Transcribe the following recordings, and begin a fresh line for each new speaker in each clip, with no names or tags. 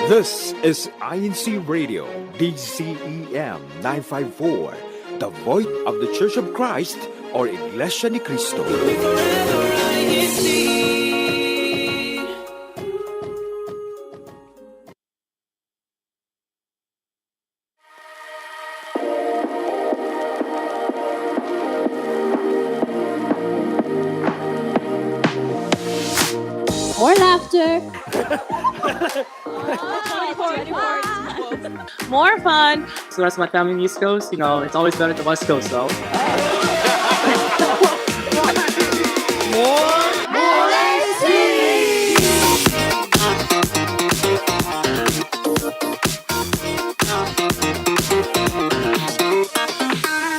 This is INCRadio, DCEM 954, the voice of the Church of Christ, or Iglesianicristo.
More laughter.
More fun.
So that's my family in the East Coast. It's always better at the West Coast, so.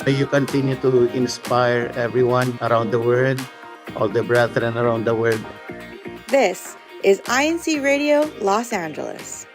You continue to inspire everyone around the world, all the brethren around the world.
This is INCRadio Los Angeles.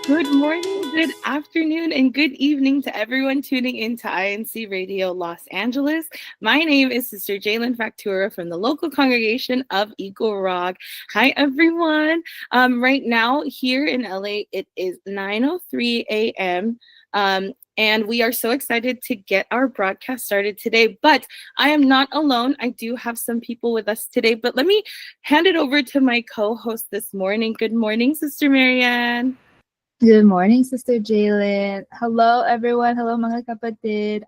Good morning, good afternoon, and good evening to everyone tuning in to INCRadio Los Angeles. My name is Sister Jalen Factura from the local congregation of Eagle Rock. Hi, everyone. Right now here in LA, it is 9:03 a.m. And we are so excited to get our broadcast started today. But I am not alone. I do have some people with us today. But let me hand it over to my co-host this morning. Good morning, Sister Marianne.
Good morning, Sister Jalen. Hello, everyone. Hello, mga kapatid.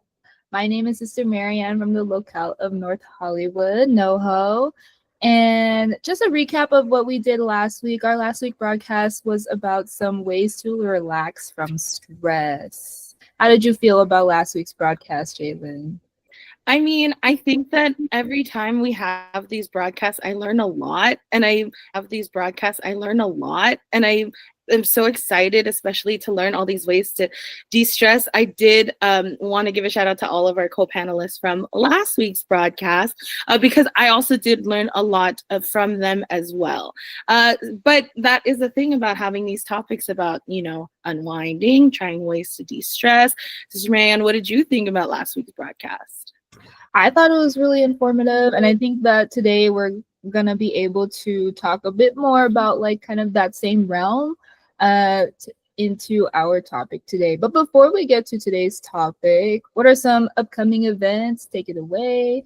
My name is Sister Marianne from the locale of North Hollywood, NoHo. And just a recap of what we did last week. Our last week broadcast was about some ways to relax from stress. How did you feel about last week's broadcast, Jalen?
I mean, I think that every time we have these broadcasts, I learn a lot. And I am so excited, especially to learn all these ways to de-stress. I did want to give a shout out to all of our co-panelists from last week's broadcast because I also did learn a lot from them as well. But that is the thing about having these topics about, unwinding, trying ways to de-stress. Sister Marianne, what did you think about last week's broadcast?
I thought it was really informative, and I think that today we're going to be able to talk a bit more about kind of that same realm into our topic today. But before we get to today's topic, what are some upcoming events? Take it away.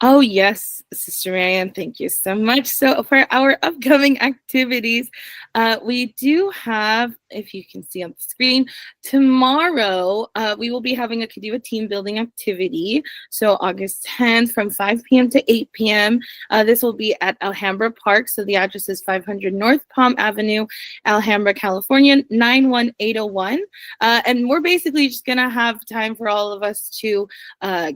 Oh, yes, Sister Marianne, thank you so much. So for our upcoming activities, we do have, if you can see on the screen, tomorrow we will be having a Kadiwa team building activity. So August 10th from 5 p.m. to 8 p.m. This will be at Alhambra Park. So the address is 500 North Palm Avenue, Alhambra, California, 91801. And we're basically just going to have time for all of us to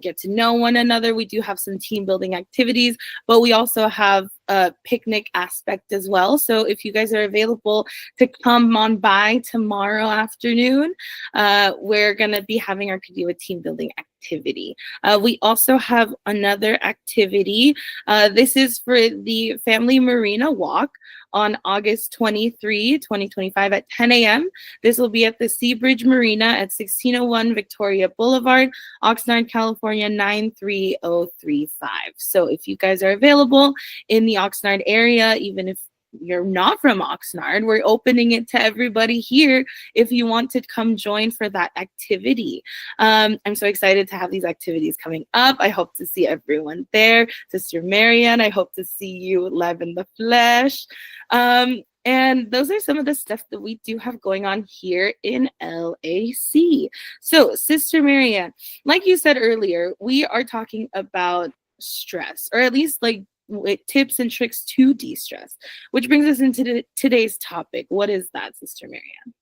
get to know one another. We do have some team building activities, but we also have a picnic aspect as well. So if you guys are available to come on by tomorrow afternoon, we're going to be having our Kadiwa team building activity. We also have another activity. This is for the Family Marina Walk on August 23, 2025 at 10 a.m. This will be at the Seabridge Marina at 1601 Victoria Boulevard, Oxnard, California, 93035. So if you guys are available in the Oxnard area, even if you're not from Oxnard, we're opening it to everybody here if you want to come join for that activity. I'm so excited to have these activities coming up. I hope to see everyone there. Sister Marianne, I hope to see you live in the flesh. And those are some of the stuff that we do have going on here in LAC. So, Sister Marianne, like you said earlier, we are talking about stress, or at least with tips and tricks to de-stress, which brings us into today's topic. What is that, Sister Marianne?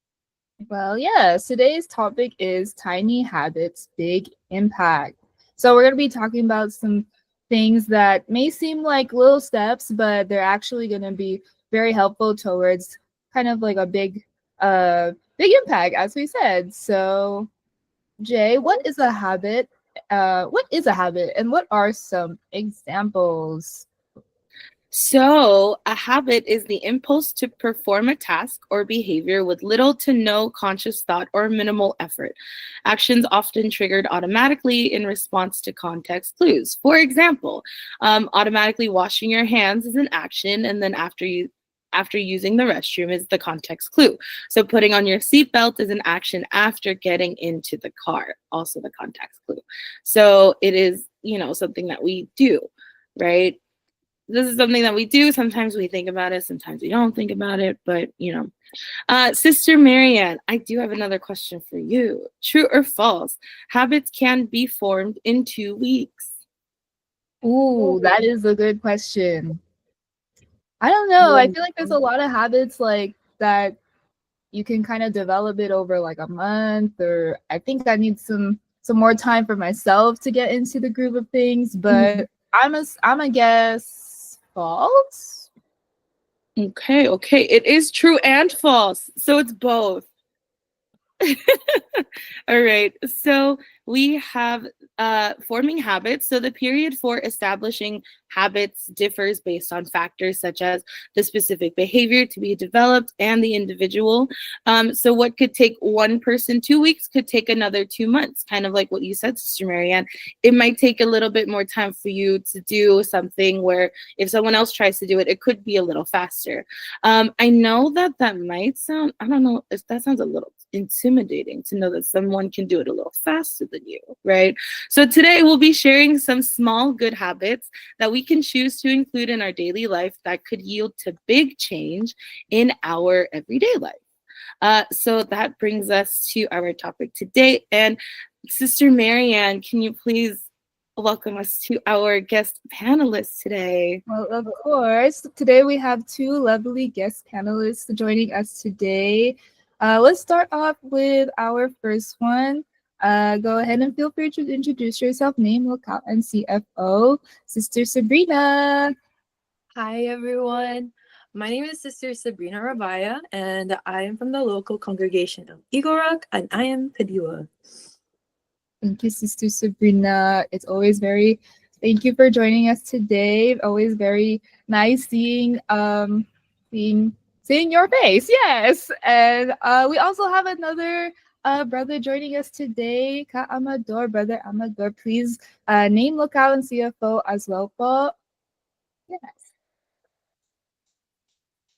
Well, yes, today's topic is tiny habits, big impact. So we're going to be talking about some things that may seem like little steps, but they're actually going to be very helpful towards kind of like a big impact, as we said. So, Jay, what is a habit? And what are some examples?
So, a habit is the impulse to perform a task or behavior with little to no conscious thought or minimal effort. Actions often triggered automatically in response to context clues. For example, automatically washing your hands is an action, and then after using the restroom is the context clue. So putting on your seatbelt is an action after getting into the car, also the context clue. So it is, something that we do, right? This is something that we do. Sometimes we think about it, sometimes we don't think about it, but Sister Marianne, I do have another question for you. True or false? Habits can be formed in 2 weeks.
Ooh, that is a good question. I don't know. I feel like there's a lot of habits like that you can kind of develop it over like a month, or I think I need some more time for myself to get into the groove of things, but I'm a guess false.
Okay. It is true and false. So it's both. All right. So we have forming habits. So the period for establishing habits differs based on factors such as the specific behavior to be developed and the individual. So what could take one person 2 weeks could take another 2 months, kind of like what you said, Sister Marianne. It might take a little bit more time for you to do something where if someone else tries to do it, it could be a little faster. I know that might sound, I don't know if that sounds a little intimidating to know that someone can do it a little faster than you, right? So today we'll be sharing some small good habits that we can choose to include in our daily life that could yield to big change in our everyday life. So that brings us to our topic today. And Sister Marianne, can you please welcome us to our guest panelists today?
Well, of course. Today we have 2 lovely guest panelists joining us today. Let's start off with our first one. Go ahead and feel free to introduce yourself, name, locale, and CFO. Sister Sabrina.
Hi, everyone. My name is Sister Sabrina Rabaya, and I am from the local congregation of Eagle Rock, and I am Kadiwa.
Thank you, Sister Sabrina. Thank you for joining us today. Always very nice seeing your face. Yes. And we also have another brother joining us today, Ka Amador, Brother Amador. Please name, locale, and CFO as well po. Yes.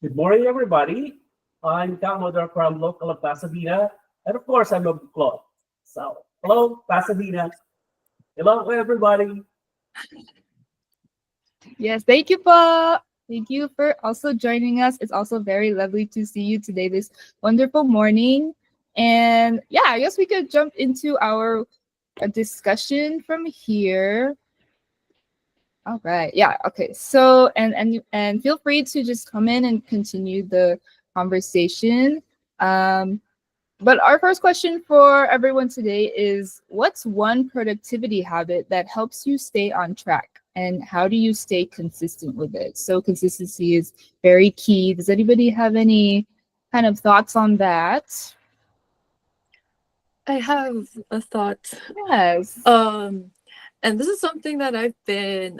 Good morning, everybody. I'm Commodore from local of Pasadena, and of course, I'm a Claude. So, hello, Pasadena. Hello, everybody.
Yes, thank you, po. Thank you for also joining us. It's also very lovely to see you today, this wonderful morning. And yeah, I guess we could jump into our discussion from here. All right. Yeah. Okay. So and feel free to just come in and continue the conversation. But our first question for everyone today is, what's one productivity habit that helps you stay on track? And how do you stay consistent with it? So consistency is very key. Does anybody have any kind of thoughts on that?
I have a thought.
Yes.
And this is something that I've been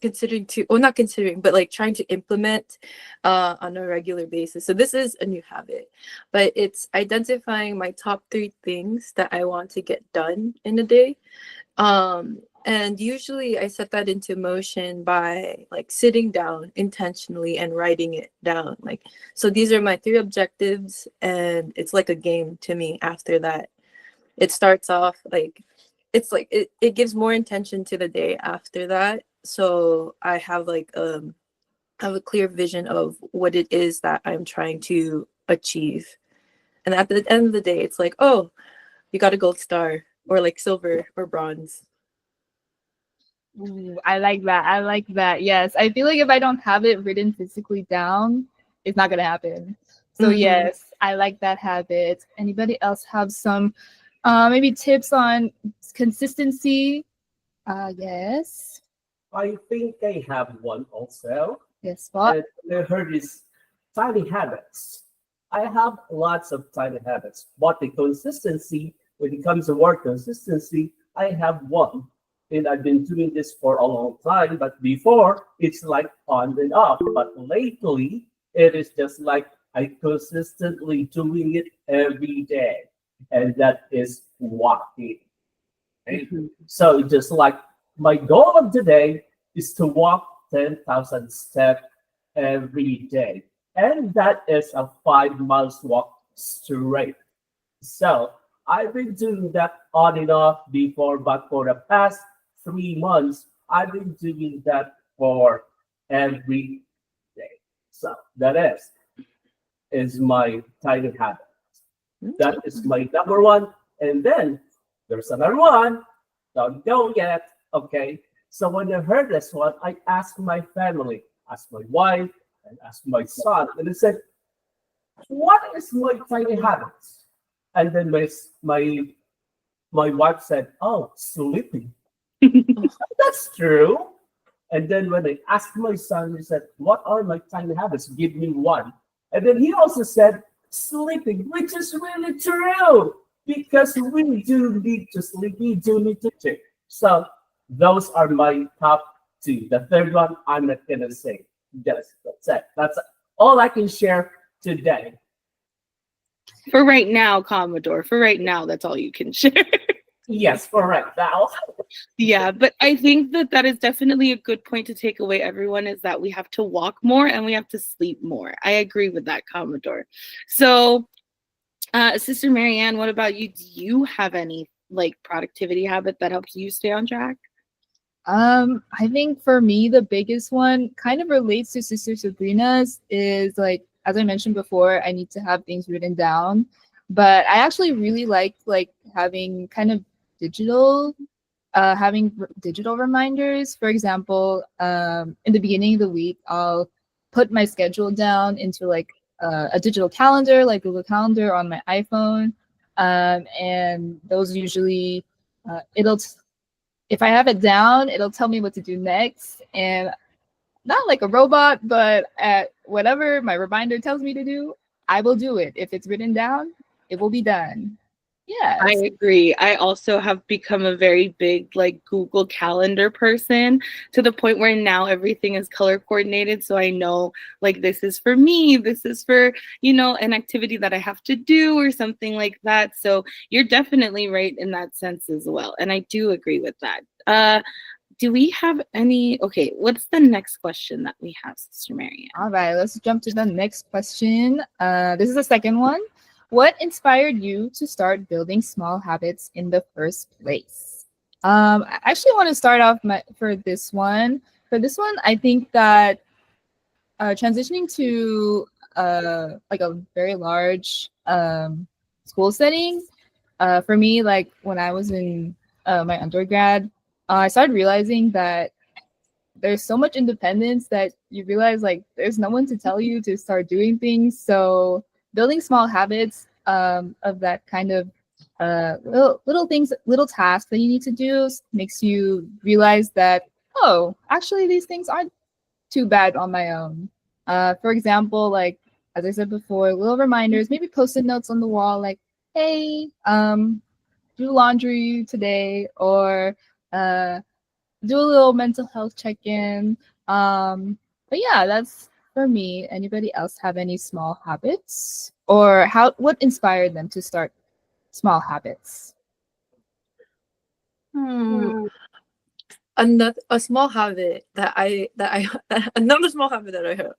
considering not considering, but like trying to implement on a regular basis. So this is a new habit, but it's identifying my top 3 things that I want to get done in a day. And usually I set that into motion by like sitting down intentionally and writing it down. Like, so these are my 3 objectives, and it's like a game to me after that. It starts off like, it's like, it gives more intention to the day after that. So I have like, have a clear vision of what it is that I'm trying to achieve. And at the end of the day, it's like, oh, you got a gold star or like silver or bronze.
Ooh, I like that. I like that. Yes. I feel like if I don't have it written physically down, it's not going to happen. So yes, I like that habit. Anybody else have some maybe tips on consistency? Yes.
I think I have one also.
Yes, Spot.
And I heard is tiny habits. I have lots of tiny habits, but the consistency, when it comes to work consistency, I have one. and I've been doing this for a long time. But before, it's like on and off. But lately, it is just like I consistently doing it every day, and that is walking. Okay? So just like my goal of the day is to walk 10,000 steps every day, and that is a 5 miles walk straight. So I've been doing that on and off before, but for the past 3 months, I've been doing that for every day. So that is my tiny habit. That is my number one. And then there's another one. Don't go yet. Okay. So when I heard this one, I asked my family, asked my wife, and asked my son, and I said, "What is my tiny habits?" And then my wife said, "Oh, sleeping." That's true. And then when I asked my son, he said, "What are my tiny habits? Give me one." And then he also said, "Sleeping," which is really true because we do need to sleep. We do need to check. So those are my top two. The third one, I'm not gonna say. Yes, that's it. That's all I can share today.
For right now, Commodore. For right now, that's all you can share.
Yes, correct. Now.
Yeah, but I think that is definitely a good point to take away, everyone, is that we have to walk more and we have to sleep more. I agree with that, Commodore. So, Sister Marianne, what about you? Do you have any like productivity habit that helps you stay on track?
I think for me, the biggest one kind of relates to Sister Sabrina's is like, as I mentioned before, I need to have things written down. But I actually really like having kind of digital, digital reminders. For example, in the beginning of the week, I'll put my schedule down into like a digital calendar, like Google Calendar on my iPhone. And those usually, if I have it down, it'll tell me what to do next. And not like a robot, but at whatever my reminder tells me to do, I will do it. If it's written down, it will be done. Yeah.
I agree. I also have become a very big like Google Calendar person to the point where now everything is color coordinated. So I know like this is for me, this is for, an activity that I have to do or something like that. So you're definitely right in that sense as well. And I do agree with that. Do we have any? Okay, what's the next question that we have, Sister Marianne?
All right, let's jump to the next question. This is the second one. What inspired you to start building small habits in the first place? I actually want to start off for this one. For this one, I think that transitioning to like a very large school setting, for me, like when I was in my undergrad, I started realizing that there's so much independence that you realize like there's no one to tell you to start doing things. So building small habits of that kind of little things, little tasks that you need to do makes you realize that, oh, actually these things aren't too bad on my own. For example, like as I said before, little reminders, maybe post-it notes on the wall, like, hey, do laundry today, or do a little mental health check-in. But yeah, that's for me. Anybody else have any small habits, or what inspired them to start small habits?
Another small habit that I another small habit that I have.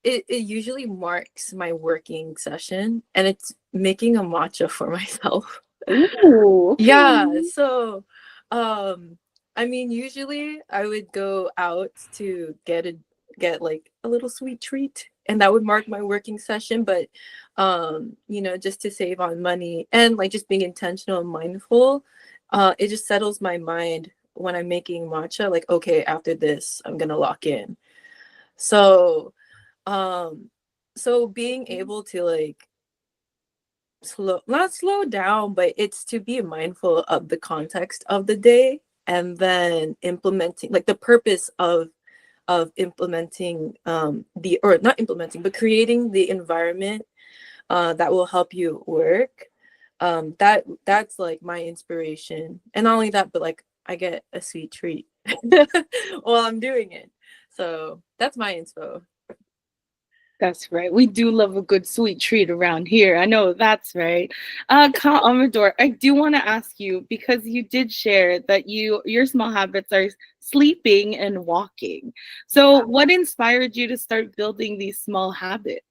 It usually marks my working session, and it's making a matcha for myself.
Ooh, okay.
Yeah, so I mean, usually I would go out to get like a little sweet treat, and that would mark my working session. But just to save on money and like just being intentional and mindful, it just settles my mind when I'm making matcha. Like, okay, after this, I'm gonna lock in. So being able to like not slow down, but it's to be mindful of the context of the day, and then implementing like the purpose of implementing not implementing, but creating the environment that will help you work. That's like my inspiration. And not only that, but like I get a sweet treat while I'm doing it. So that's my inspo.
That's right. We do love a good sweet treat around here. I know that's right. Amador, I do want to ask you, because you did share that your small habits are sleeping and walking. So what inspired you to start building these small habits?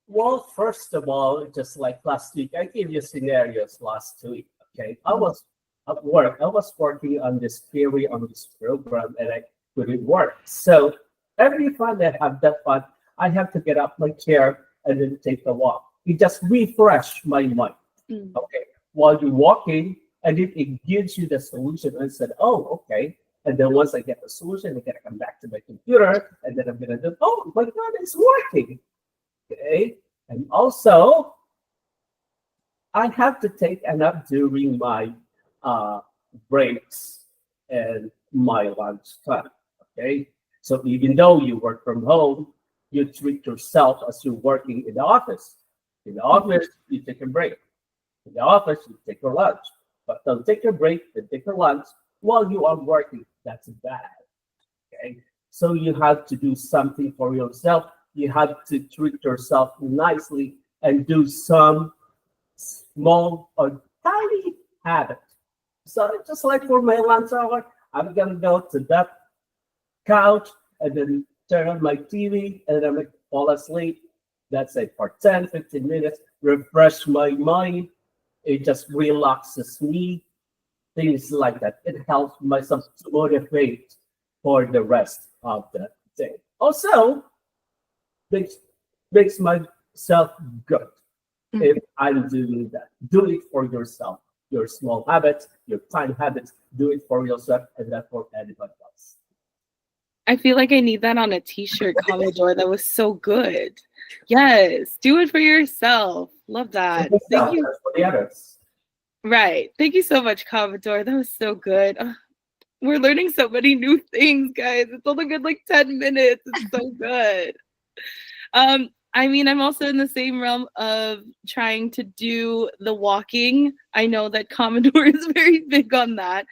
Well, first of all, just like last week, I gave you scenarios last week. Okay, I was at work. I was working on this theory on this program, and I couldn't work. So every time I have that fun, I have to get up my chair and then take a walk. It just refresh my mind. Okay, while you're walking, and it gives you the solution. And I said, oh, okay. And then once I get the solution, I gotta come back to my computer, and then I'm gonna do. Oh my God, it's working. Okay, and also I have to take a nap during my breaks and my lunch time. Okay, so even though you work from home, you treat yourself as you're working in the office. In the office, you take a break. In the office, you take your lunch. But don't take a break, then take your lunch while you are working. That's bad. Okay, so you have to do something for yourself. You have to treat yourself nicely and do some small or tiny habit. So just like for my lunch hour, I'm gonna go to that couch and then turn on my TV and then I'm gonna fall asleep. That's it for 10, 15 minutes, refresh my mind. It just relaxes me. Things like that. It helps myself to motivate for the rest of the day. Also, makes myself good if I'm doing that. Do it for yourself. Your small habits, your tiny habits, do it for yourself and not for anybody else.
I feel like I need that on a t-shirt, Commodore. That was so good. Yes, do it for yourself. Love that. Thank you.
For the others.
Right. Thank you so much, Commodore. That was so good. We're learning so many new things, guys. It's only been like 10 minutes. It's so good. I mean, I'm also in the same realm of trying to do the walking. I know that Commodore is very big on that.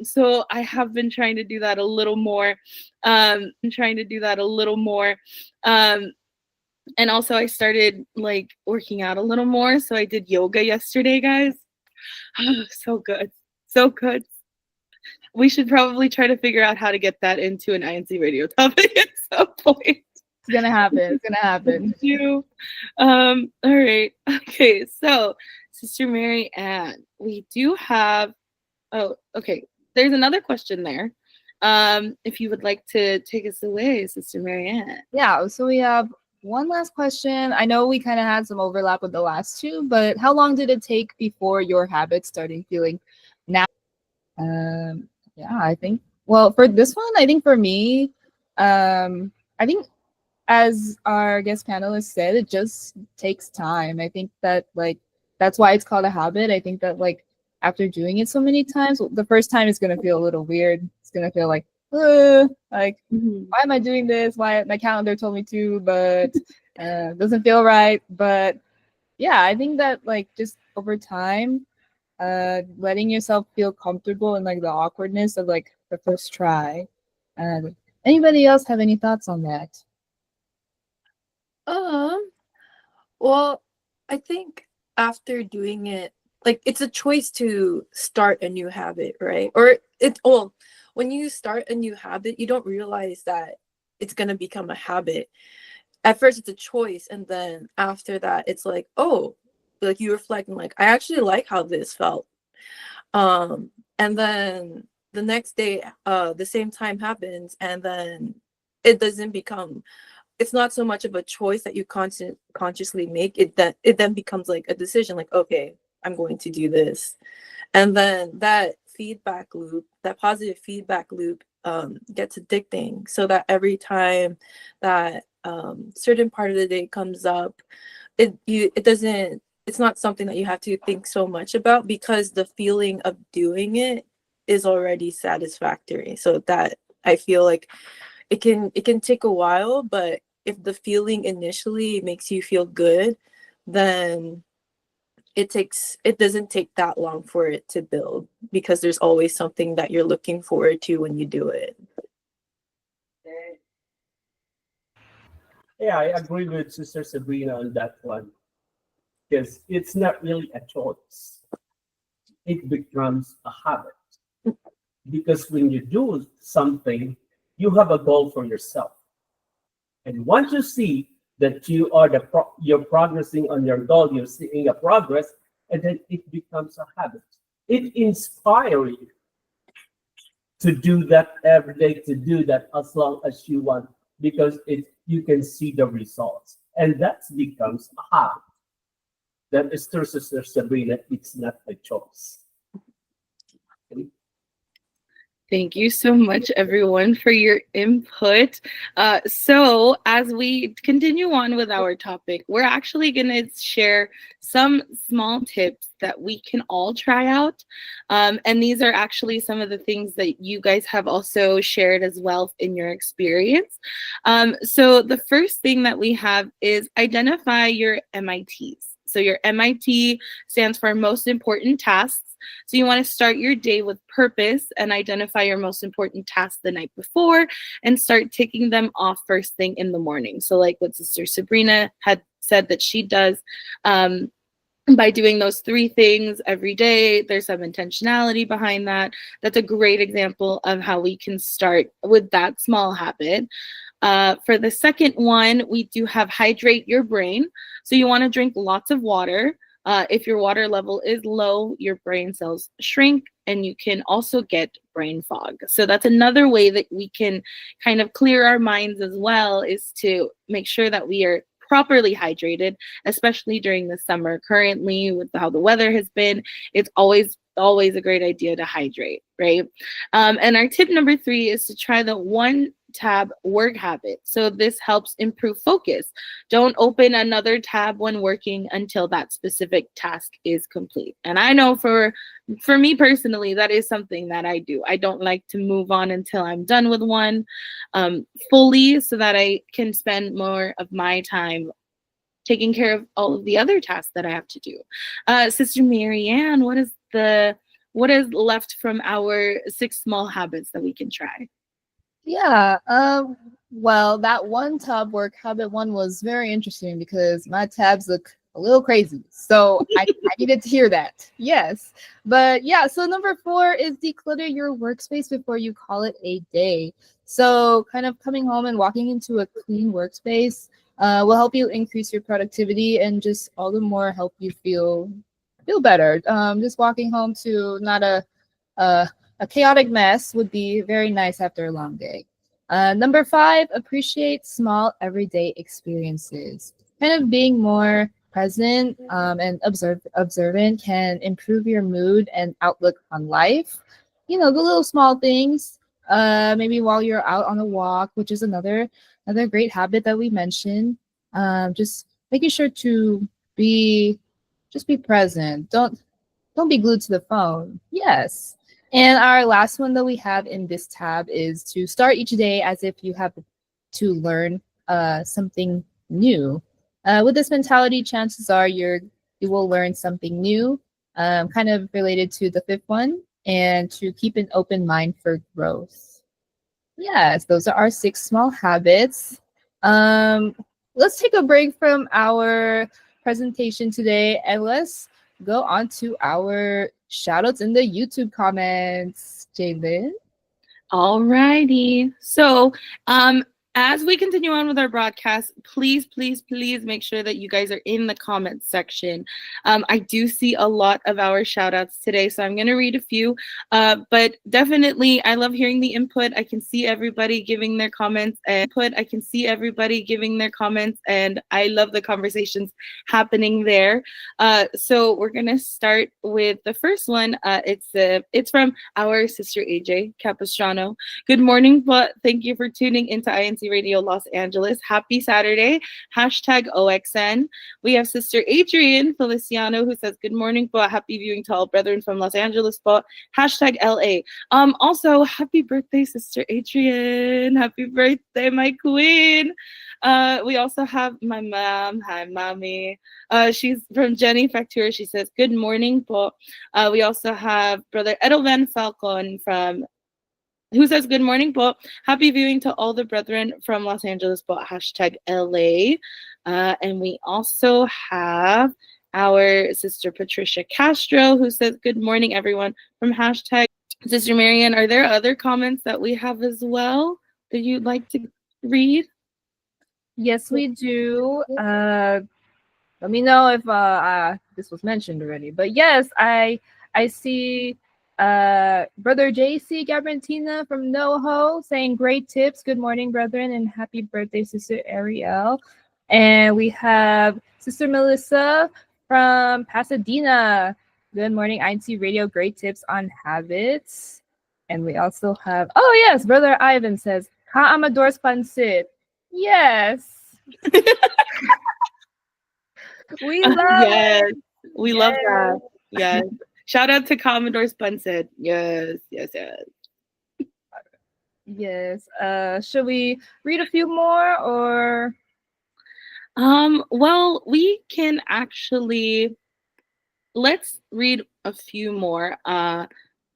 So I have been trying to do that a little more. And also I started like working out a little more. So I did yoga yesterday, guys. So good. So good. We should probably try to figure out how to get that into an INC radio topic at some point.
It's gonna happen. It's gonna happen.
Thank you. All right. Okay. So, Sister Mary Ann, we do have. Oh, okay. There's another question there. If you would like to take us away, Sister Mary Ann.
Yeah. So we have one last question. I know we kind of had some overlap with the last two, but how long did it take before your habits started feeling now? Yeah, I think. Well, for this one, I think for me, I think, as our guest panelist said, it just takes time. I think that like that's why it's called a habit. I think that like after doing it so many times, the first time is gonna feel a little weird. It's gonna feel like why am I doing this? Why my calendar told me to, but doesn't feel right. But yeah, I think that like just over time, letting yourself feel comfortable in like the awkwardness of like the first try. Anybody else have any thoughts on that?
Well, I think after doing it, like it's a choice to start a new habit, right? Or when you start a new habit, you don't realize that it's gonna become a habit. At first it's a choice, and then after that it's like, oh, like you reflect and like, I actually like how this felt. And then the next day, the same time happens, and then it doesn't become, it's not so much of a choice that you consciously make it, that it then becomes like a decision, like, okay, I'm going to do this. And then that feedback loop, that positive feedback loop, gets addicting, so that every time that certain part of the day comes up, it's not something that you have to think so much about, because the feeling of doing it is already satisfactory. So that I feel like it can take a while, but if the feeling initially makes you feel good, then it doesn't take that long for it to build, because there's always something that you're looking forward to when you do it.
Yeah, I agree with Sister Sabrina on that one, because it's not really a choice. It becomes a habit. Because when you do something, you have a goal for yourself. And once you see that you're progressing on your goal, you're seeing a progress, and then it becomes a habit. It inspires you to do that every day, to do that as long as you want, because you can see the results. And that becomes a habit. That is true, Sister Sabrina, it's not a choice.
Thank you so much, everyone, for your input. So as we continue on with our topic, we're actually going to share some small tips that we can all try out. And these are actually some of the things that you guys have also shared as well in your experience. So the first thing that we have is identify your MITs. So your MIT stands for most important tasks. So you want to start your day with purpose and identify your most important tasks the night before and start ticking them off first thing in the morning. So like what Sister Sabrina had said that she does, by doing those 3 things every day, there's some intentionality behind that. That's a great example of how we can start with that small habit. For the second one, we do have hydrate your brain. So you want to drink lots of water. If your water level is low, your brain cells shrink and you can also get brain fog. So that's another way that we can kind of clear our minds as well, is to make sure that we are properly hydrated, especially during the summer. Currently, with how the weather has been, it's always a great idea to hydrate, right? And our tip number 3 is to try the 1 tab work habit. So this helps improve focus. Don't open another tab when working until that specific task is complete. And I know for me personally, that is something that I do. I don't like to move on until I'm done with one fully, so that I can spend more of my time taking care of all of the other tasks that I have to do. Sister Marianne, what is left from our 6 small habits that we can try?
Yeah. Well, that 1 tab work habit one was very interesting because my tabs look a little crazy. So I needed to hear that. Yes. But yeah, so number 4 is declutter your workspace before you call it a day. So kind of coming home and walking into a clean workspace will help you increase your productivity and just all the more help you feel better. Just walking home to not a chaotic mess would be very nice after a long day. Number 5, appreciate small everyday experiences. Kind of being more present and observant can improve your mood and outlook on life. You know, the little small things, maybe while you're out on a walk, which is another great habit that we mentioned. Just making sure to be present. Don't be glued to the phone. Yes. And our last one that we have in this tab is to start each day as if you have to learn something new. With this mentality, chances are you will learn something new, kind of related to the 5th one, and to keep an open mind for growth. Yes, those are our 6 small habits. Let's take a break from our presentation today and let's go on to our shoutouts in the YouTube comments. Jalen?
Alrighty. So, as we continue on with our broadcast, please make sure that you guys are in the comments section. I do see a lot of our shout outs today, so I'm going to read a few. But definitely, I love hearing the input. I can see everybody giving their comments and I love the conversations happening there. So we're going to start with the first one. It's from our sister AJ Capistrano. Good morning, but thank you for tuning into INC INC Radio Los Angeles. Happy Saturday. Hashtag OXN. We have Sister Adrian Feliciano who says, good morning po. Happy viewing to all brethren from Los Angeles po. Hashtag LA. Also, happy birthday, Sister Adrian. Happy birthday, my queen. We also have my mom. Hi, mommy. She's from Jenny Factura. She says, good morning po. We also have Brother Edelvan Falcon who says, good morning po. Happy viewing to all the brethren from Los Angeles po. Hashtag LA. And we also have our Sister Patricia Castro who says, good morning, everyone, from hashtag. Sister Marianne, are there other comments that we have as well that you'd like to read?
Yes, we do. Let me know if this was mentioned already. But yes, I see Brother JC Gabrantina from NoHo saying great tips. Good morning, brethren, and happy birthday, Sister Ariel. And we have Sister Melissa from Pasadena. Good morning, INC Radio. Great tips on habits. And we also have, oh yes, Brother Ivan says, Ka Amador's Pansit. Yes. We love it.
We love that. Yes. Shout out to Commodore Spunset. Yes.
Yes. Should we read a few more or?
Well, we can actually, let's read a few more.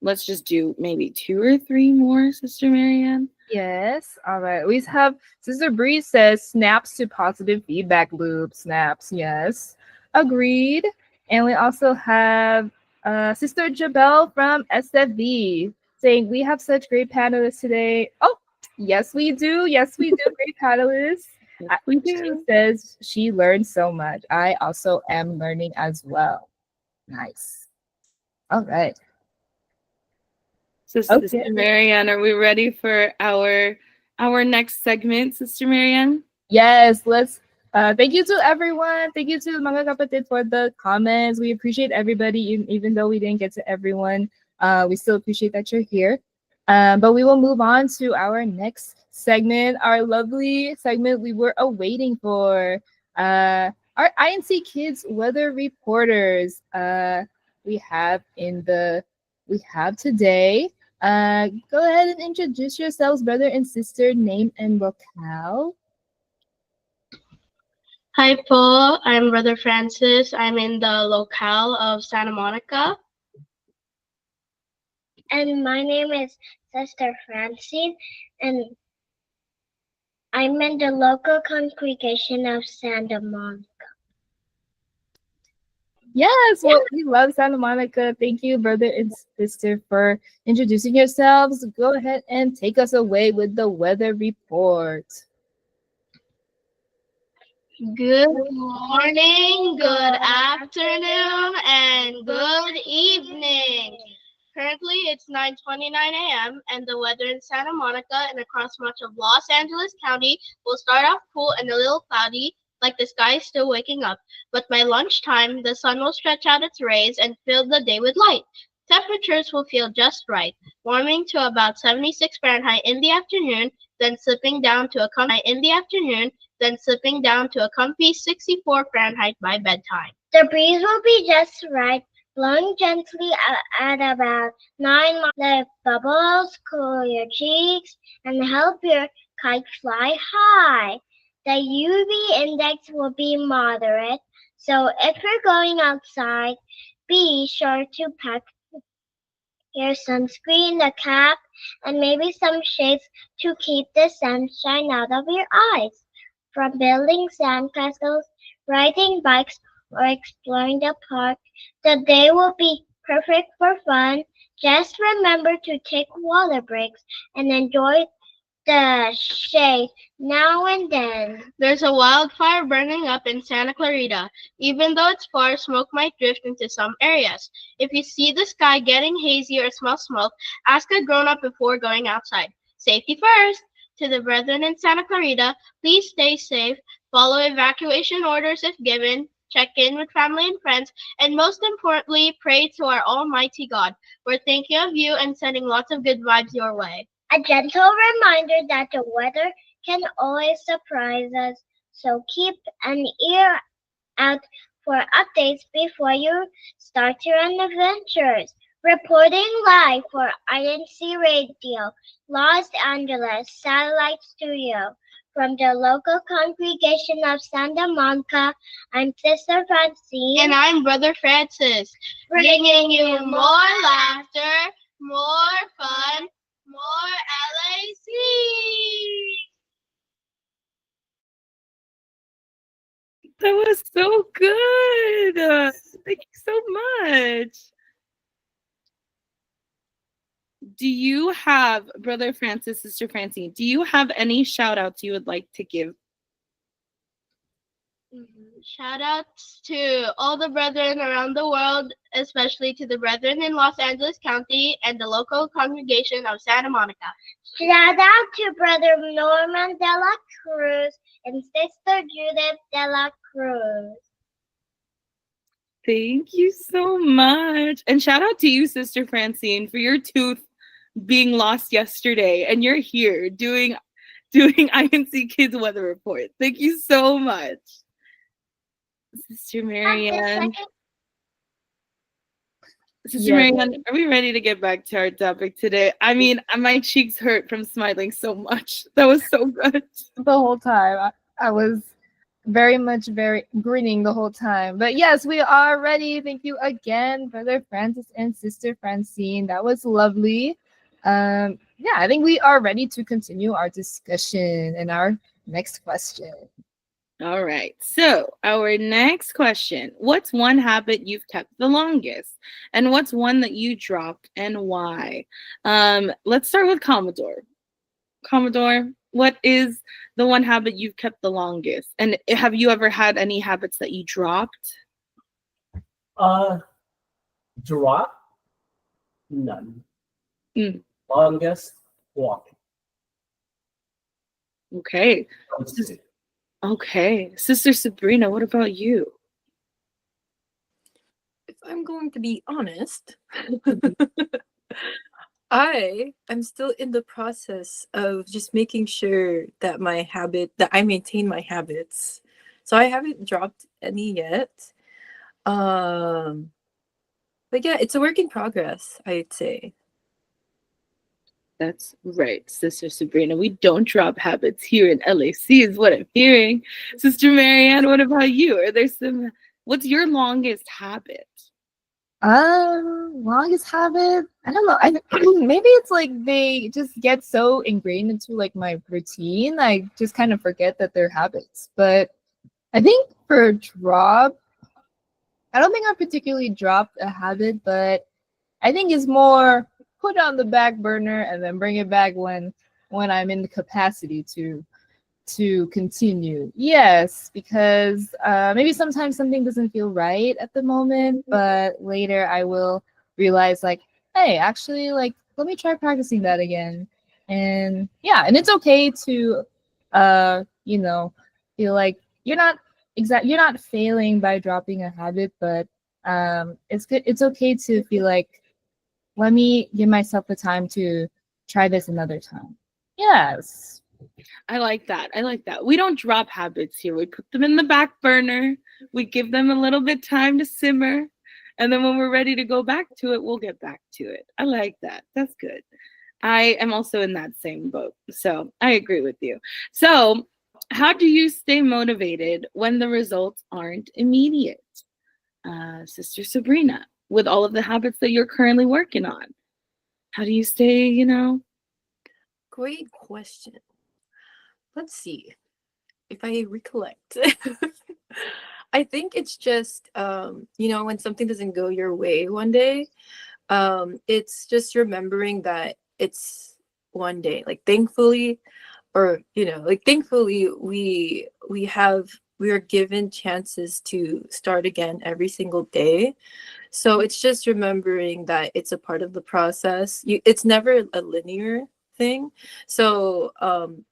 Let's just do maybe 2 or 3 more, Sister Marianne.
Yes. All right. We have Sister Bree says snaps to positive feedback loop. Snaps. Yes. Agreed. And we also have Sister Jabel from SFV saying we have such great panelists today. Oh, yes, we do. Yes, we do. Great panelists. She says she learned so much. I also am learning as well. Nice. All right.
So, Sister Marianne, are we ready for our next segment, Sister Marianne?
Yes, let's. Thank you to everyone. Thank you to mga kapatid for the comments. We appreciate everybody, even though we didn't get to everyone. We still appreciate that you're here. But we will move on to our next segment, our lovely segment we were awaiting for. Our INC Kids Weather Reporters. We have today. Go ahead and introduce yourselves, brother and sister, name and locale.
Hi po, I'm Brother Francis. I'm in the locale of Santa Monica.
And my name is Sister Francine, and I'm in the local congregation of Santa Monica.
Yes, well, we love Santa Monica. Thank you, brother and sister, for introducing yourselves. Go ahead and take us away with the weather report.
Good morning, good afternoon, and good evening. Currently, it's 9:29 a.m., and the weather in Santa Monica and across much of Los Angeles County will start off cool and a little cloudy, like the sky is still waking up. But by lunchtime, the sun will stretch out its rays and fill the day with light. Temperatures will feel just right, warming to about 76 Fahrenheit in the afternoon, then slipping down to a comfy 64 Fahrenheit by bedtime.
The breeze will be just right, blowing gently at about 9 miles. The bubbles cool your cheeks and help your kite fly high. The UV index will be moderate, so if you're going outside, be sure to pack your sunscreen, a cap, and maybe some shades to keep the sunshine out of your eyes. From building sandcastles, riding bikes, or exploring the park, the day will be perfect for fun. Just remember to take water breaks and enjoy the shade now and then.
There's a wildfire burning up in Santa Clarita. Even though it's far, smoke might drift into some areas. If you see the sky getting hazy or smell smoke, ask a grown-up before going outside. Safety first! To the brethren in Santa Clarita, please stay safe, follow evacuation orders if given, check in with family and friends, and most importantly, pray to our Almighty God. We're thinking of you and sending lots of good vibes your way.
A gentle reminder that the weather can always surprise us, so keep an ear out for updates before you start your own adventures. Reporting live for INC Radio, Los Angeles Satellite Studio. From the local congregation of Santa Monica, I'm Sister Francine.
And I'm Brother Francis, bringing you more laughter, more fun, more LAC.
That was so good. Thank you so much. Do you have, Brother Francis, Sister Francine, do you have any shout outs you would like to give?
Shout outs to all the brethren around the world, especially to the brethren in Los Angeles County and the local congregation of Santa Monica.
Shout out to Brother Norman de la Cruz and Sister Judith de la Cruz.
Thank you so much. And shout out to you, Sister Francine, for your tooth being lost yesterday. And you're here doing INC Kids Weather Report. Thank you so much. Sister Marianne. Sister Marianne, are we ready to get back to our topic today? I mean, my cheeks hurt from smiling so much. That was so good.
The whole time. I was very grinning the whole time. But yes, we are ready. Thank you again, Brother Francis and Sister Francine. That was lovely. I think we are ready to continue our discussion and our next question.
All right. So our next question, what's one habit you've kept the longest? And what's one that you dropped and why? Let's start with Commodore. Commodore, what is the one habit you've kept the longest? And have you ever had any habits that you dropped?
Drop? None. Longest? Walking.
Okay. Okay. Sister Sabrina, what about you?
If I'm going to be honest, I am still in the process of just making sure that I maintain my habits. So I haven't dropped any yet. But yeah, it's a work in progress, I'd say.
That's right, Sister Sabrina. We don't drop habits here in LAC is what I'm hearing. Sister Marianne, what about you? What's your longest habit?
Longest habit? I don't know. Maybe it's like they just get so ingrained into like my routine. I just kind of forget that they're habits. But I think for drop, I don't think I particularly dropped a habit, but I think it's more put on the back burner and then bring it back when I'm in the capacity to continue. Yes, because maybe sometimes something doesn't feel right at the moment, but later I will realize like, hey, actually, like, let me try practicing that again. And yeah, and it's okay to feel like you're not failing by dropping a habit, but it's okay to feel like, let me give myself the time to try this another time. Yes.
I like that. We don't drop habits here. We put them in the back burner. We give them a little bit time to simmer. And then when we're ready to go back to it, we'll get back to it. I like that. That's good. I am also in that same boat. So I agree with you. So how do you stay motivated when the results aren't immediate? Sister Sabrina, with all of the habits that you're currently working on, how do you stay,
Great question. Let's see if I recollect. I think it's just, when something doesn't go your way one day, it's just remembering that it's one day. Like thankfully, we are given chances to start again every single day. So it's just remembering that it's a part of the process. It's never a linear thing. So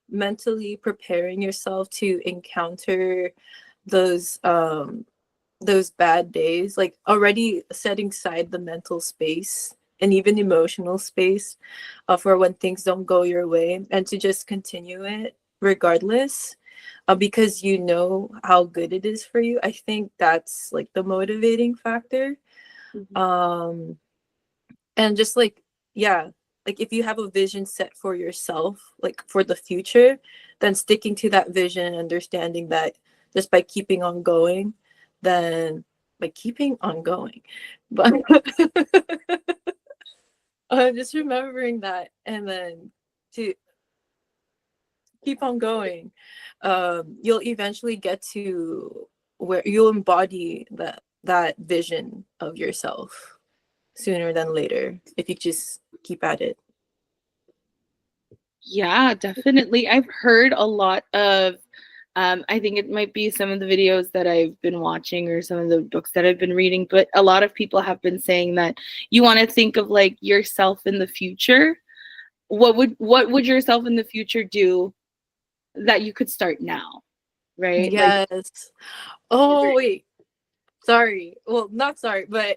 mentally preparing yourself to encounter those bad days, like already setting aside the mental space and even emotional space for when things don't go your way, and to just continue it regardless, because you know how good it is for you. I think that's like the motivating factor. And just like, yeah, like if you have a vision set for yourself, like for the future, then sticking to that vision and understanding that just by keeping on going, then by keeping on going, but just remembering that, and then to keep on going, you'll eventually get to where you'll embody that vision of yourself sooner than later if you just keep at it.
Yeah, definitely. I've heard a lot of, I think it might be some of the videos that I've been watching or some of the books that I've been reading, but a lot of people have been saying that you want to think of like yourself in the future. What would yourself in the future do that you could start now, right?
Yes. Oh, wait. Sorry. Well, not sorry, but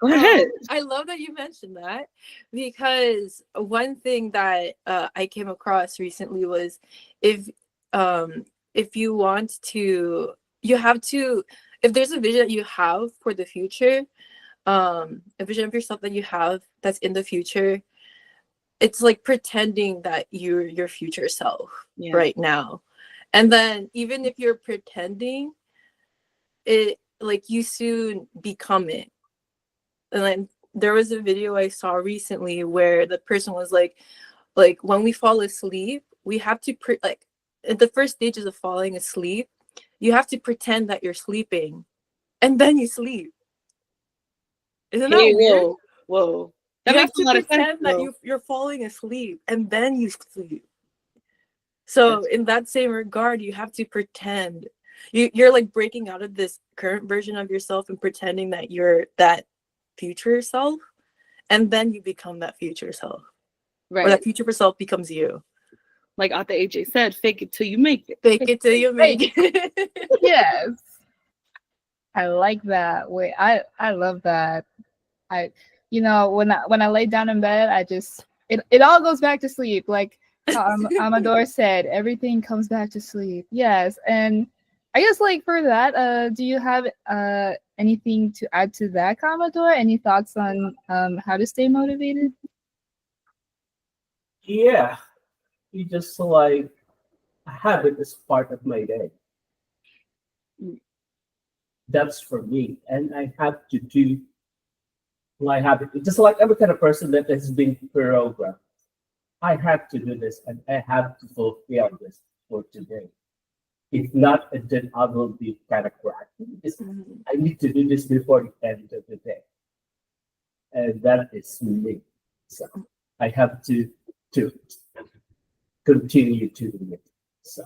Go ahead.
I love that you mentioned that, because one thing that I came across recently was if you want to, you have to, if there's a vision that you have for the future, a vision of yourself that you have that's in the future, it's like pretending that you're your future self right now. And then even if you're pretending, it like you soon become it. And then there was a video I saw recently where the person was like when we fall asleep, we have to like at the first stages of falling asleep, you have to pretend that you're sleeping, and then you sleep. Isn't that weird?
Whoa. That
You
makes
have
a lot
to
of sense.
pretend that you're falling asleep, and then you sleep. So in that same regard, you have to pretend. You're like breaking out of this current version of yourself and pretending that you're that future self, and then you become that future self.
Right.
Or that future self becomes you.
Like Ate AJ said, fake it till you make it.
Fake it till you make it.
Yes. I like that. Wait, I love that. When I lay down in bed, it all goes back to sleep. Like Amador said, everything comes back to sleep. Yes. And I guess like for that, do you have anything to add to that, Commodore? Any thoughts on how to stay motivated?
Yeah, you just like a habit is part of my day. That's for me, and I have to do my habit. It's just like every kind of person that has been programmed. I have to do this, and I have to fulfill this for today. If not, then I will be kind of cracked. I need to do this before the end of the day, and that is me. So I have to continue to do it. So.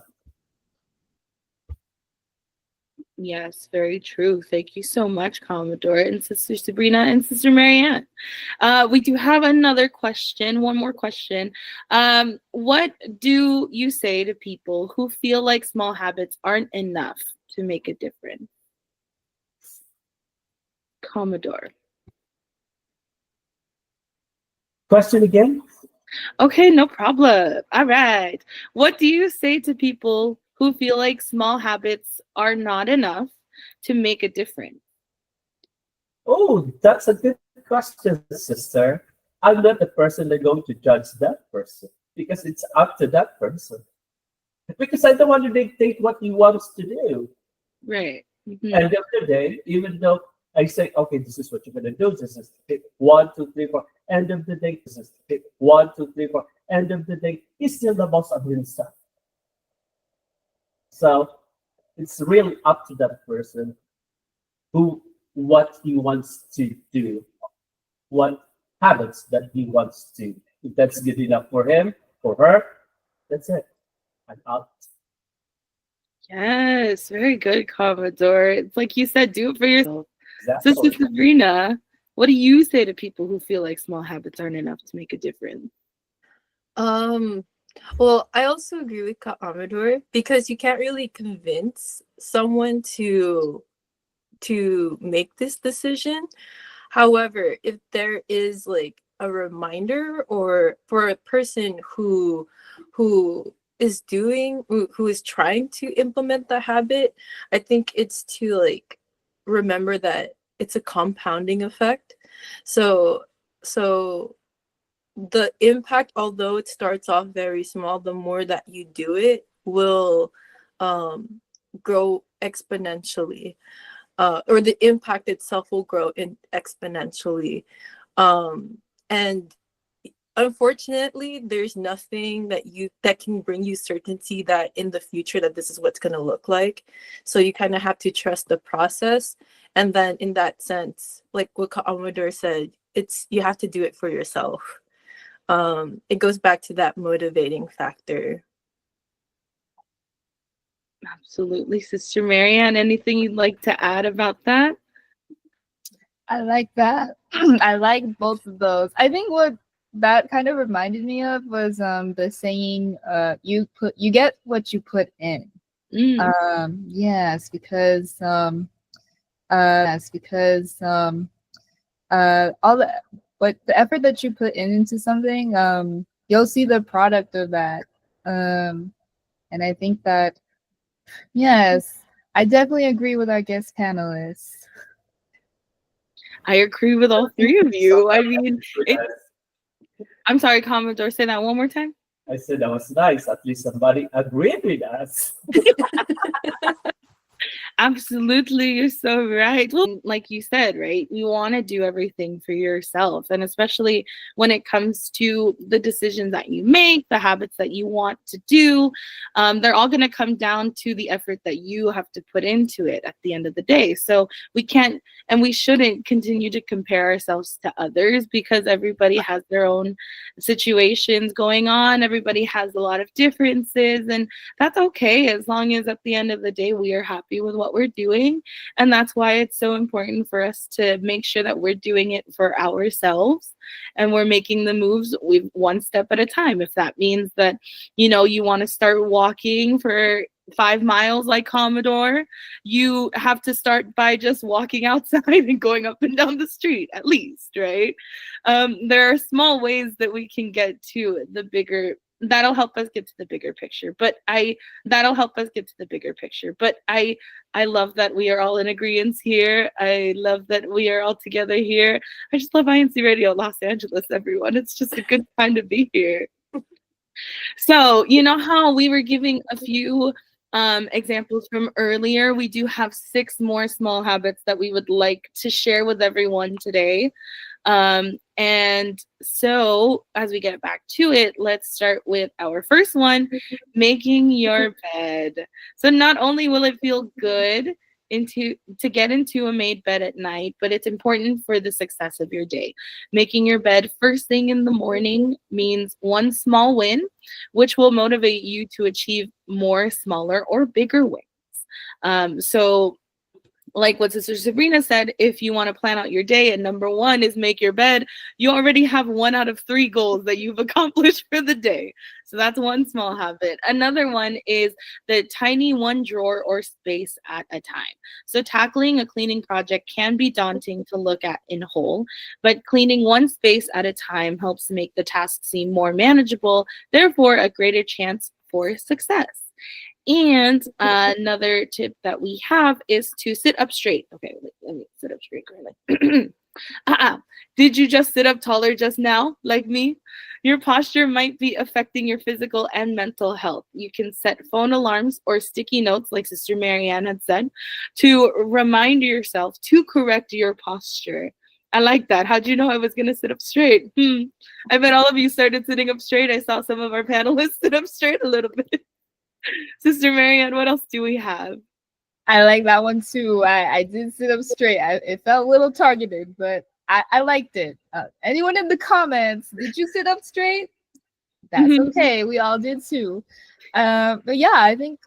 Yes, very true. Thank you so much, Commodore and Sister Sabrina and Sister Marianne. We do have another question, one more question. What do you say to people who feel like small habits aren't enough to make a difference? Commodore.
Question again?
Okay, no problem. All right. What do you say to people who feel like small habits are not enough to make a difference?
Oh, that's a good question, sister. I'm not the person that's going to judge that person because it's up to that person. Because I don't want to dictate what he wants to do.
Right. Mm-hmm.
End of the day, even though I say, okay, this is what you're going to do. This is 1, 2, 3, 4. End of the day, this is 1, 2, 3, 4. End of the day, he's still the boss of himself. So it's really up to that person what he wants to do, what habits that he wants to. If that's good enough for him, for her, that's it. I'm out.
Yes, very good, Commodore. It's like you said, do it for yourself.
Exactly.
Sister Sabrina, what do you say to people who feel like small habits aren't enough to make a difference?
Well, I also agree with Commodore because you can't really convince someone to make this decision. However, if there is like a reminder, or for a person who is doing, who is trying to implement the habit, I think it's to like remember that it's a compounding effect. So the impact, although it starts off very small, the more that you do it will grow exponentially, or the impact itself will grow exponentially. And unfortunately, there's nothing that can bring you certainty that in the future that this is what's going to look like. So you kind of have to trust the process. And then in that sense, like what Amador said, you have to do it for yourself. It goes back to that motivating factor.
Absolutely. Sister Marianne, anything you'd like to add about that?
I like that. I like both of those. I think what that kind of reminded me of was the saying, you get what you put in. Yes, because all the effort that you put into something, you'll see the product of that. And I think that, yes, I definitely agree with our guest panelists.
I agree with all three of you. I mean, I'm sorry, Commodore, say that one more time.
I said that was nice. At least somebody agreed with us.
Absolutely, you're so right. Well, like you said, right, you want to do everything for yourself, and especially when it comes to the decisions that you make, the habits that you want to do, they're all going to come down to the effort that you have to put into it at the end of the day. So we can't and we shouldn't continue to compare ourselves to others, because everybody has their own situations going on. Everybody has a lot of differences, and that's okay, as long as at the end of the day we are happy with what we're doing. And that's why it's so important for us to make sure that we're doing it for ourselves, and we're making the moves one step at a time. If that means that, you want to start walking for 5 miles like Commodore, you have to start by just walking outside and going up and down the street, at least, right? There are small ways that we can get to the bigger that'll help us get to the bigger picture. But I love that we are all in agreement here. I love that we are all together here. I just love INC Radio Los Angeles, everyone. It's just a good time to be here. So, you know how we were giving a few examples from earlier? We do have 6 more small habits that we would like to share with everyone today. And so as we get back to it, let's start with our first one, making your bed. So not only will it feel good to get into a made bed at night, but it's important for the success of your day. Making your bed first thing in the morning means one small win, which will motivate you to achieve more smaller or bigger wins. So like what Sister Sabrina said, if you want to plan out your day and number 1 is make your bed, you already have 1 out of 3 goals that you've accomplished for the day. So that's one small habit. Another one is the tiny 1 drawer or space at a time. So tackling a cleaning project can be daunting to look at in whole, but cleaning 1 space at a time helps make the task seem more manageable, therefore a greater chance for success. And another tip that we have is to sit up straight. Okay, let me sit up straight, Carly. Did you just sit up taller just now, like me? Your posture might be affecting your physical and mental health. You can set phone alarms or sticky notes, like Sister Marianne had said, to remind yourself to correct your posture. I like that. How'd you know I was going to sit up straight? I bet all of you started sitting up straight. I saw some of our panelists sit up straight a little bit. Sister Marianne, what else do we have?
I like that one too. I did sit up straight. It felt a little targeted, but I liked it. Anyone in the comments, did you sit up straight? That's okay. We all did too. But yeah, I think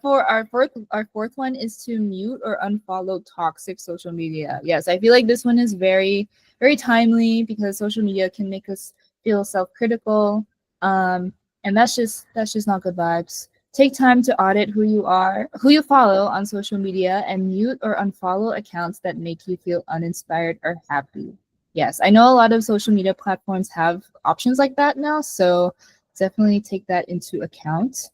for our fourth one is to mute or unfollow toxic social media. Yes, I feel like this one is very, very timely, because social media can make us feel self-critical, and that's just not good vibes. Take time to audit who you follow on social media, and mute or unfollow accounts that make you feel uninspired or happy. Yes, I know a lot of social media platforms have options like that now, so definitely take that into account.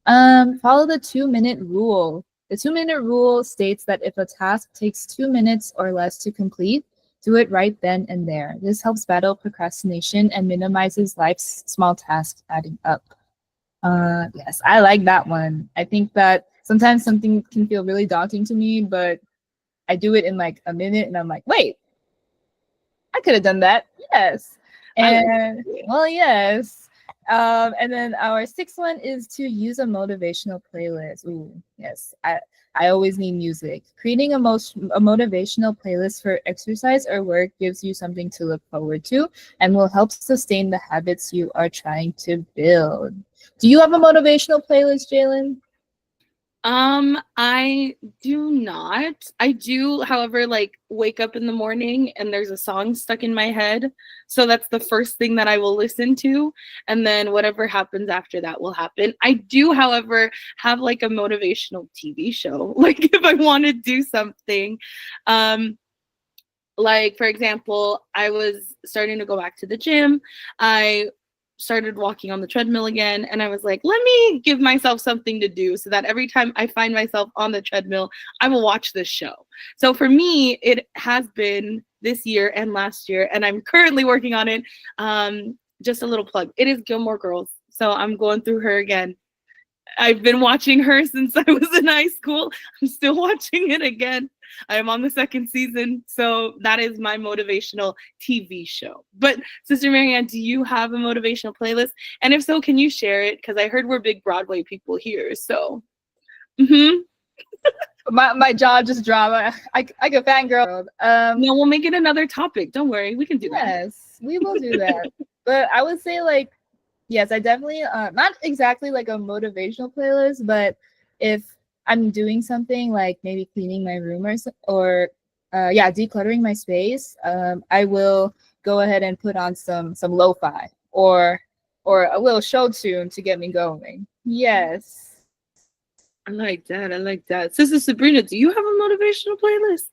Follow the 2-minute rule. The 2-minute rule states that if a task takes 2 minutes or less to complete, do it right then and there. This helps battle procrastination and minimizes life's small tasks adding up. Yes, I like that one. I think that sometimes something can feel really daunting to me, but I do it in like a minute and I'm like, wait, I could have done that. Yes. And well, yes. And then our sixth one is to use a motivational playlist. Ooh, yes. I always need music. Creating a motivational playlist for exercise or work gives you something to look forward to and will help sustain the habits you are trying to build. Do you have a motivational playlist, Jalen?
I do not. I do, however, like wake up in the morning and there's a song stuck in my head. So that's the first thing that I will listen to. And then whatever happens after that will happen. I do, however, have like a motivational TV show. Like if I want to do something, like for example, I was starting to go back to the gym. I started walking on the treadmill again, and I was like, let me give myself something to do so that every time I find myself on the treadmill, I will watch this show. So for me, it has been this year and last year, and I'm currently working on it. Just a little plug. It is Gilmore Girls. So I'm going through her again. I've been watching her since I was in high school. I'm still watching it again. I am on the second season. So that is my motivational TV show. But Sister Marianne, do you have a motivational playlist? And if so, can you share it? Because I heard we're big Broadway people here. So
my jaw just dropped. I could fangirl.
No, we'll make it another topic. Don't worry. We can do that.
Yes, we will do that. But I would say like, yes, I definitely, not exactly like a motivational playlist, but if I'm doing something like maybe cleaning my room or decluttering my space, I will go ahead and put on some lo-fi or a little show tune to get me going. Yes.
I like that. I like that. Sister Sabrina, do you have a motivational playlist?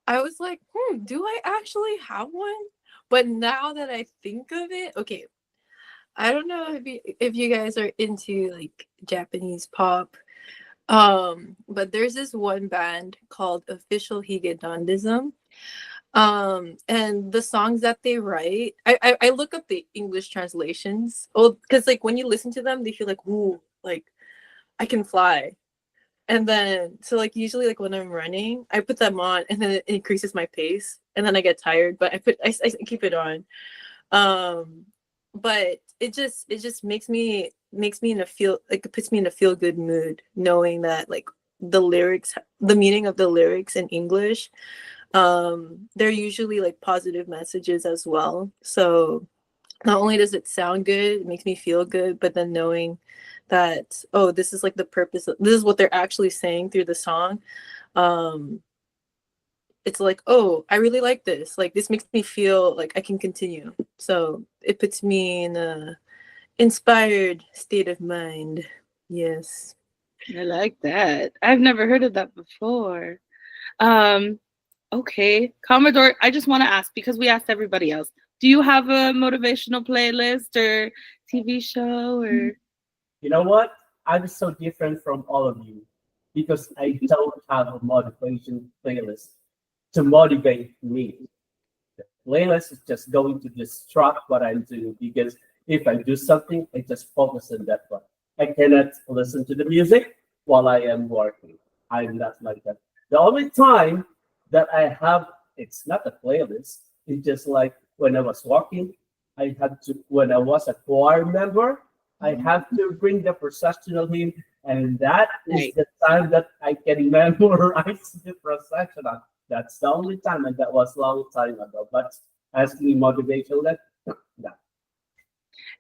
I was like, do I actually have one? But now that I think of it, okay, I don't know if you guys are into like Japanese pop, but there's this one band called Official Higedandism, and the songs that they write, I look up the English translations, because like when you listen to them, they feel like, ooh, like I can fly. And then so like usually like when I'm running, I put them on and then it increases my pace, and then I get tired, but I keep it on. But it just makes me in a feel like, it puts me in a feel good mood knowing that like the meaning of the lyrics in English, they're usually like positive messages as well. So not only does it sound good, it makes me feel good, but then knowing that, oh, this is like the purpose this is what they're actually saying through the song, it's like, oh, I really like this. Like this makes me feel like I can continue. So it puts me in a inspired state of mind. Yes.
I like that. I've never heard of that before. Okay. Commodore, I just want to ask, because we asked everybody else, do you have a motivational playlist or TV show or?
You know what? I'm so different from all of you because I don't have a motivation playlist to motivate me. The playlist is just going to distract what I'm doing, because if I do something, I just focus on that one. I cannot listen to the music while I am working. I'm not like that. The only time that I have, it's not a playlist, it's just like when I was walking, when I was a choir member, I have to bring the processional hymn, and that is the time that I can memorize the processional. That's the only time, and that was a long time ago. But asking me motivation, no.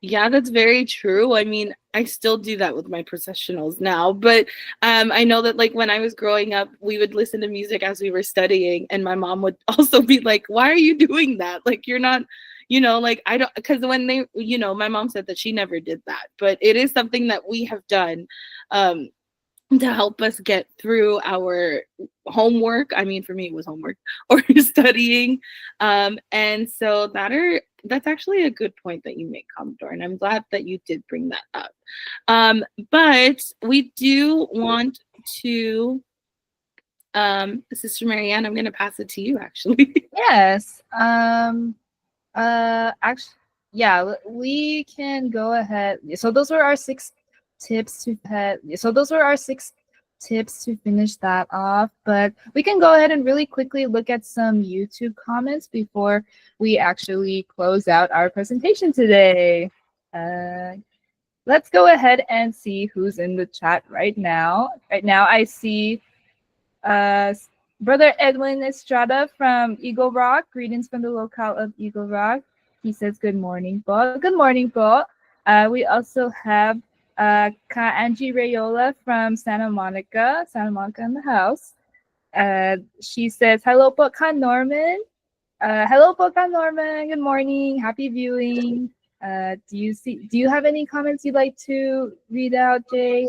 Yeah, that's very true. I mean, I still do that with my processionals now, but I know that like when I was growing up, we would listen to music as we were studying, and my mom would also be like, "Why are you doing that? Like you're not." Like I don't, because when they, my mom said that she never did that, but it is something that we have done. to help us get through our homework. I mean, for me, it was homework or studying. And so that's actually a good point that you make, Commodore. And I'm glad that you did bring that up. But we do want to, Sister Marianne, I'm going to pass it to you, actually.
Yes. Actually, yeah, we can go ahead. So those were our six tips to head. So those were our six tips to finish that off. But we can go ahead and really quickly look at some YouTube comments before we actually close out our presentation today. Let's go ahead and see who's in the chat right now. Right now, I see Brother Edwin Estrada from Eagle Rock. Greetings from the locale of Eagle Rock. He says, good morning po. Good morning po. We also have Ka Angie Rayola from Santa Monica in the house. She says, hello po Ka Norman. Hello po Ka Norman. Good morning. Happy viewing. Do you have any comments you'd like to read out, Jay?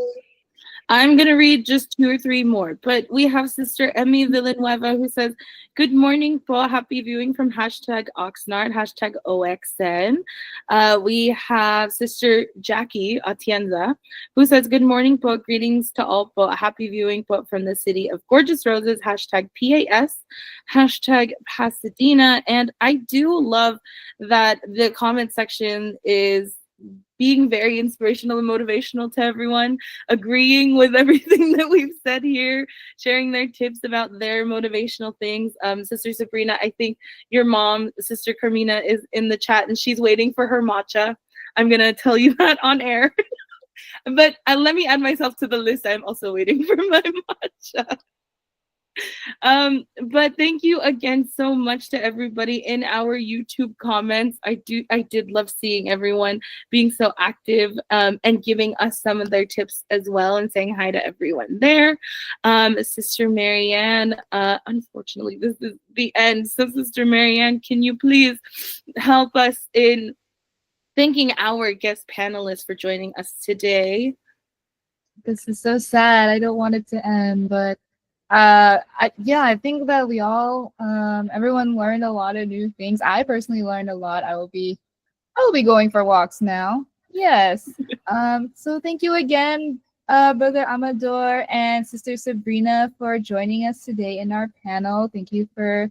I'm going to read just 2 or 3 more, but we have Sister Emmy Villanueva who says, good morning po, happy viewing from #Oxnard, #OXN. We have Sister Jackie Atienza who says, good morning po, greetings to all po, happy viewing po from the city of gorgeous roses, #PAS, #Pasadena. And I do love that the comment section is being very inspirational and motivational to everyone, agreeing with everything that we've said here, sharing their tips about their motivational things. Sister Sabrina, I think your mom, Sister Carmina, is in the chat and she's waiting for her matcha. I'm going to tell you that on air. But let me add myself to the list. I'm also waiting for my matcha. But thank you again so much to everybody in our YouTube comments. I did love seeing everyone being so active and giving us some of their tips as well and saying hi to everyone there. Sister Marianne, unfortunately this is the end, so Sister Marianne, can you please help us in thanking our guest panelists for joining us today?
This is so sad. I don't want it to end, but I think that we all everyone learned a lot of new things. I personally learned a lot. I will be going for walks now. Yes. So thank you again, Brother Amador and Sister Sabrina, for joining us today in our panel. Thank you for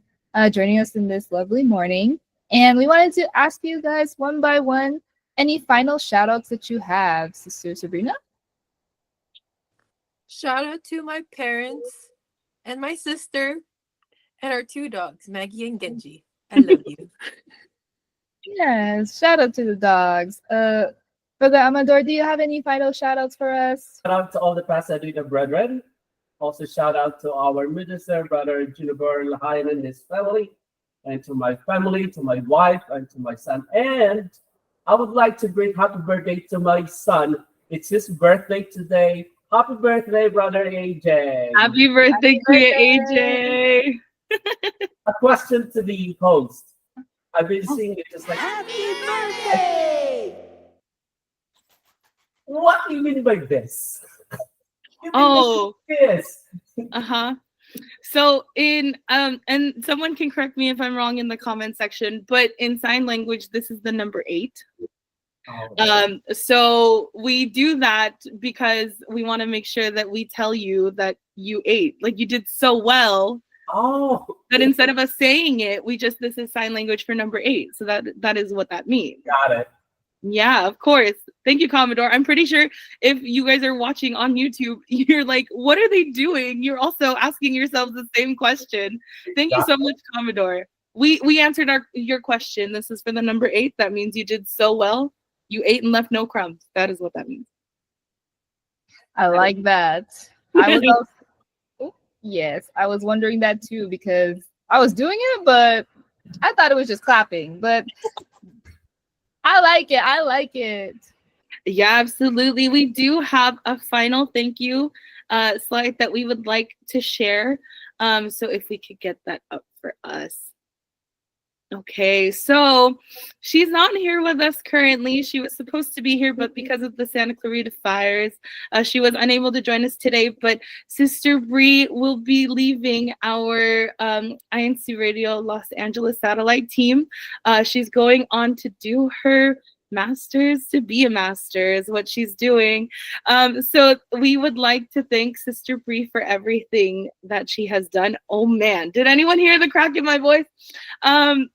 joining us in this lovely morning. And we wanted to ask you guys one by one any final shout outs that you have. Sister Sabrina?
Shout out to my parents and my sister and our 2 dogs, Maggie and Genji. I love you.
Yes, shout out to the dogs. Brother Amador, do you have any final shout outs for us?
Shout out to all the Pasadena brethren. Also shout out to our minister, Brother Juniper Lahayan and his family, and to my family, to my wife, and to my son. And I would like to bring happy birthday to my son. It's his birthday today. Happy birthday, Brother AJ.
Happy birthday to you, AJ.
A question to the host. I've been seeing it just like,
Happy birthday!
what do you mean by this?
Oh,
Yes.
So in and someone can correct me if I'm wrong in the comment section, but in sign language, this is the number 8. So we do that because we want to make sure that we tell you that you ate, like you did so well.
Oh,
but instead of us saying it, this is sign language for number 8. So that is what that means.
Got it.
Yeah, of course. Thank you, Commodore. I'm pretty sure if you guys are watching on YouTube, you're like, what are they doing? You're also asking yourselves the same question. Thank you so much, Commodore. We answered your question. This is for the number 8. That means you did so well. You ate and left no crumbs. That is what that means.
I like that. I was also, yes, I was wondering that too because I was doing it, but I thought it was just clapping. But I like it. I like it.
Yeah, absolutely. We do have a final thank you slide that we would like to share. So if we could get that up for us. Okay, so she's not here with us currently. She was supposed to be here, but because of the Santa Clarita fires, she was unable to join us today. But Sister Bree will be leaving our INCRadio Los Angeles satellite team. She's going on to do her master's, to be a master is what she's doing. So we would like to thank Sister Bree for everything that she has done. Oh man, did anyone hear the crack in my voice?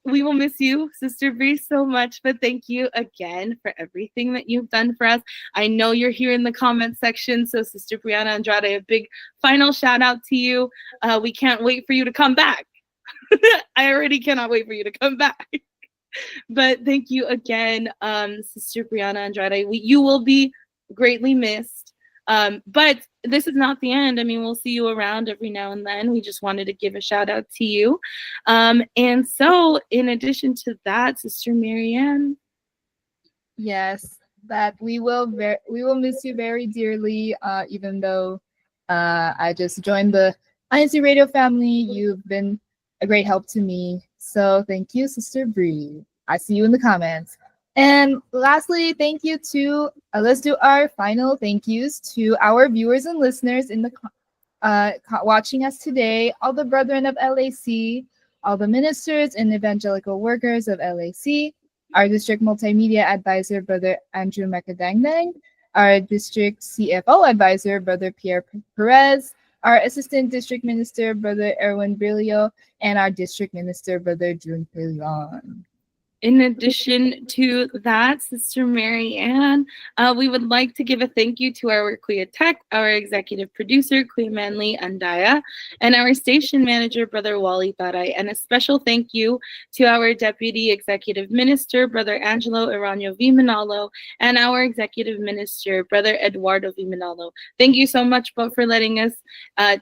We will miss you, Sister Bree, so much, but thank you again for everything that you've done for us. I know you're here in the comment section, so Sister Brianna Andrade, a big final shout out to you. We can't wait for you to come back. I already cannot wait for you to come back. But thank you again, Sister Brianna Andrade. You will be greatly missed. But this is not the end. I mean, we'll see you around every now and then. We just wanted to give a shout out to you. And so in addition to that, Sister Marianne.
Yes, that we will miss you very dearly, even though I just joined the INCRadio family. You've been a great help to me. So thank you, Sister Bree. I see you in the comments. And lastly, thank you to, let's do our final thank yous to our viewers and listeners in the watching us today, all the brethren of LAC, all the ministers and evangelical workers of LAC, our district multimedia advisor, Brother Andrew Macadangdang, our district CFO advisor, Brother Pierre Perez, our assistant district minister, Brother Erwin Brillo, and our district minister, Brother June Pilion.
In addition to that, Sister Mary Ann, we would like to give a thank you to our Kuya Tech, our executive producer, Kuya Manly Andaya, and our station manager, Brother Wally Baray, and a special thank you to our deputy executive minister, Brother Angelo Iranio V. Manalo, and our executive minister, Brother Eduardo V. Manalo. Thank you so much both for letting us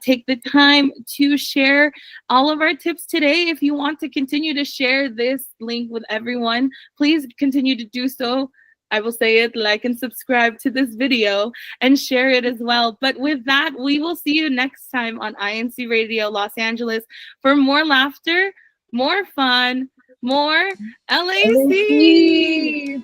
take the time to share all of our tips today. If you want to continue to share this link with everyone, please continue to do so. I will say it, like and subscribe to this video and share it as well. But with that, we will see you next time on INCRadio Los Angeles for more laughter, more fun, more LAC.